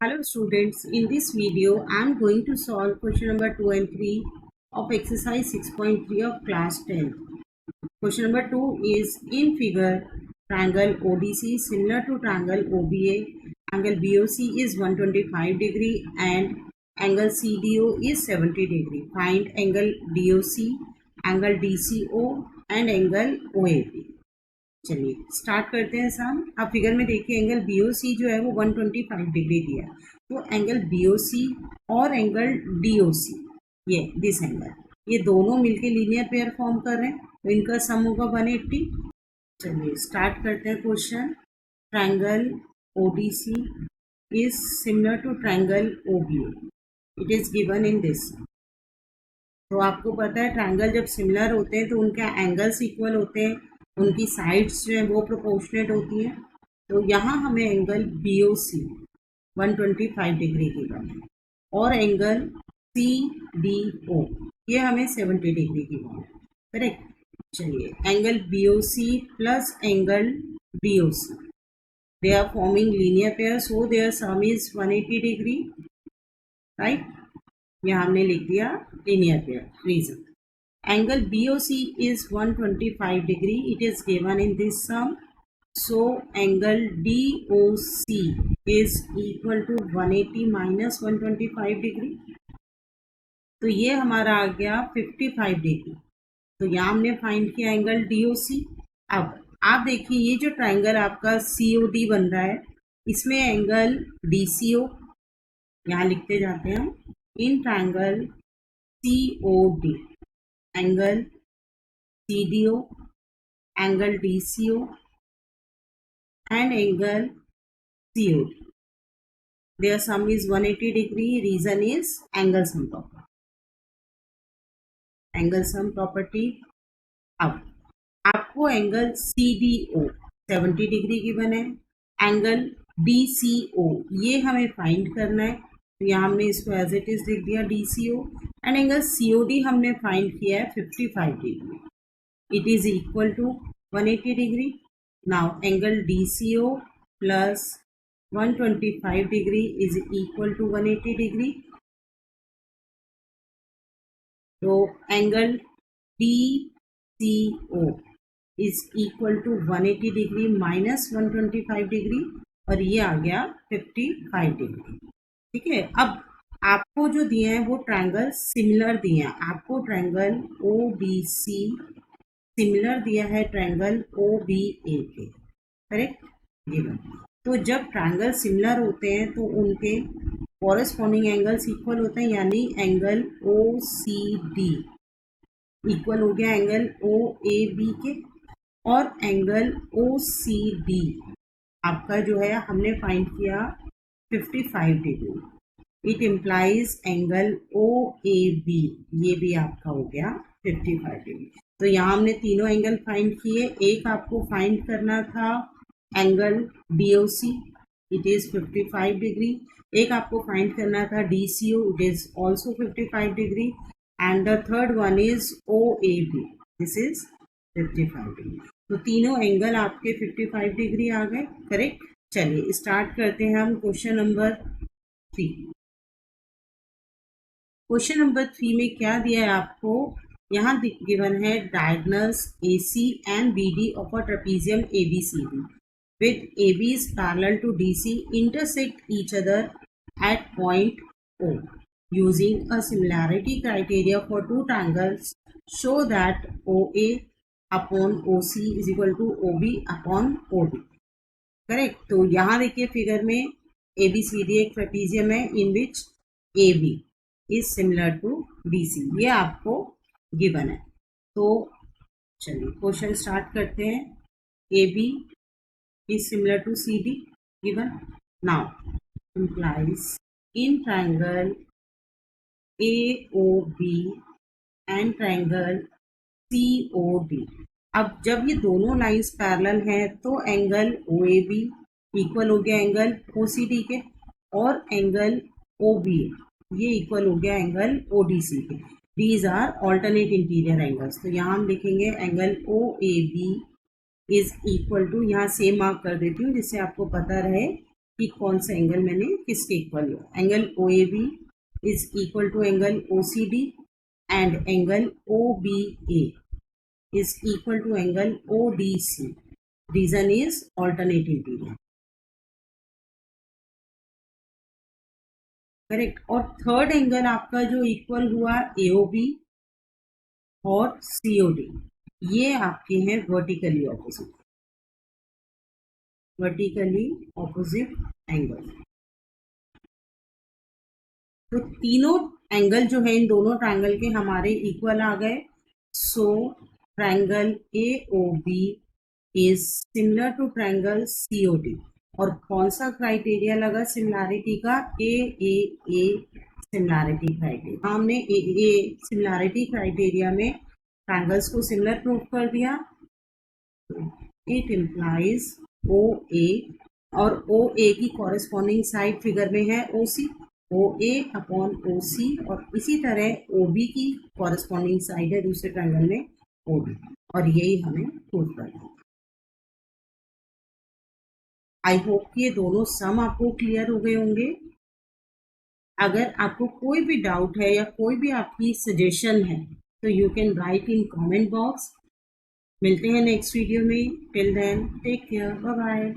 Hello students, in this video I am going to solve question number 2 and 3 of exercise 6.3 of class 10. Question number 2 is in figure triangle ODC similar to triangle OBA, angle BOC is 125 degree and angle CDO is 70 degree. Find angle DOC, angle DCO and angle OAB. चलिए start करते हैं सम। आप figure में देखिए angle BOC जो है वो 125 degree दिया है, तो एंगल BOC और एंगल DOC ये दिस एंगल ये दोनों मिलके लीनियर पेयर फॉर्म कर रहे हैं, तो इनका सम होगा 180। चलिए स्टार्ट करते हैं question. Triangle ODC is similar to triangle OBA, it is given in this. तो आपको पता है ट्रायंगल जब सिमिलर होते हैं तो उनके एंगल्स इक्वल होते हैं, उनकी साइड्स जो है वो प्रोपोर्शनेट होती हैं। तो यहाँ हमें एंगल BOC 125 डिग्री की बना है और एंगल CDO ये हमें 70 डिग्री की बना है, करेक्ट। चलिए angle BOC plus angle DOC they are forming linear pair, so their sum is 180 degree, right. यहाँ हमने लिख दिया linear pair. Reason angle BOC is 125 degree, it is given in this sum, so angle DOC is equal to 180 minus 125 degree, तो ये हमारा आ गया 55 degree. तो यहाँ हमने फाइंड किया एंगल DOC। अब आप देखिए ये जो ट्रायंगल आपका COD बन रहा है इसमें एंगल DCO यहाँ लिखते जाते हैं हम, in triangle COD angle CDO, angle DCO and angle COD. Their sum is 180 degree. Reason is angle sum property. Angle sum property. अब आपको एंगल CDO 70 डिग्री गिवन है, एंगल DCO ये हमें फाइंड करना है, तो यहाँ हमने इसको एज इट इज लिख दिया DCO। एंड एंगल COD हमने फाइंड किया है 55 degree, it is equal to 180 degree. Now angle DCO plus 125 degree is equal to 180 degree, तो angle DCO is equal to 180 degree minus 125 degree और ये आ गया 55 degree, ठीक है। अब आपको जो दिए हैं वो ट्रायंगल सिमिलर दिए हैं, आपको ट्रायंगल OBC सिमिलर दिया है ट्रायंगल OBA के, करेक्ट गिवन। तो जब ट्रायंगल सिमिलर होते हैं तो उनके कॉरेस्पॉन्डिंग एंगल्स इक्वल होते हैं, यानी एंगल OCD इक्वल हो गया एंगल OAB के, और एंगल OCD आपका जो है हमने फाइंड किया 55 degree, it implies angle OAB ये भी आपका हो गया 55 डिग्री। तो यहाँ हमने तीनों एंगल फाइंड किए। एक आपको फाइंड करना था angle DOC, it is 55 degree. एक आपको फाइंड करना था DCO, it is also 55 degree, and the third one is OAB, this is 55 degree. तो तीनों एंगल आपके 55 डिग्री आ गए, करेक्ट। चलिए स्टार्ट करते हैं हम क्वेश्चन नंबर 3। क्वेश्चन नंबर 3 में क्या दिया है आपको, यहाँ गिवन है diagonals AC and BD of a trapezium ABCD with AB is parallel to DC intersect each other at point O. Using a similarity criteria for two triangles, show that OA upon OC is equal to OB upon OD. Correct. तो यहाँ देखिए figure में ABCD एक trapezium है in which AB is similar to DC, ये आपको given है। तो चलिए क्वेश्चन स्टार्ट करते हैं। AB is similar to CD given, now implies in triangle AOB and triangle COD। अब जब ये दोनों लाइंस पैरेलल हैं तो एंगल OAB इक्वल हो गया एंगल OCD के, और एंगल OBA ये इक्वल हो गया एंगल ODC के। These are alternate interior angles. तो यहाँ हम लिखेंगे angle OAB is equal to, यहाँ सेम मार्क कर देती हूँ जिससे आपको पता रहे कि कौन सा एंगल मैंने किसके इक्वल हुआ। Angle OAB is equal to angle OCD and angle OBA is equal to angle ODC. Reason is alternate interior. Correct. और थर्ड एंगल आपका जो इक्वल हुआ AOB और COD, ये आपके हैं vertically opposite, vertically opposite angle. तो तीनों एंगल जो है इन दोनों ट्रायंगल के हमारे इक्वल आ गए। So triangle AOB is similar to triangle COD। और कौन सा क्राइटेरिया लगा सिमिलैरिटी का? AAA similarity criteria. हमने AAA सिमिलैरिटी क्राइटेरिया में ट्रायंगल्स को सिमिलर प्रूव कर दिया। इट इम्प्लाइज OA और OA की कॉरेस्पॉन्डिंग साइड फिगर में है OC, OA अपॉन OC, और इसी तरह OB की कॉरेस्पॉन्डिंग साइड है दूसरे ट्रायंगल में OB, और यही हमें प्रूव करना है। आई होप ये दोनों सम आपको क्लियर हो गए होंगे। अगर आपको कोई भी डाउट है या कोई भी आपकी सजेशन है तो you can write in comment box. मिलते हैं नेक्स्ट वीडियो में। Till then take care, bye bye.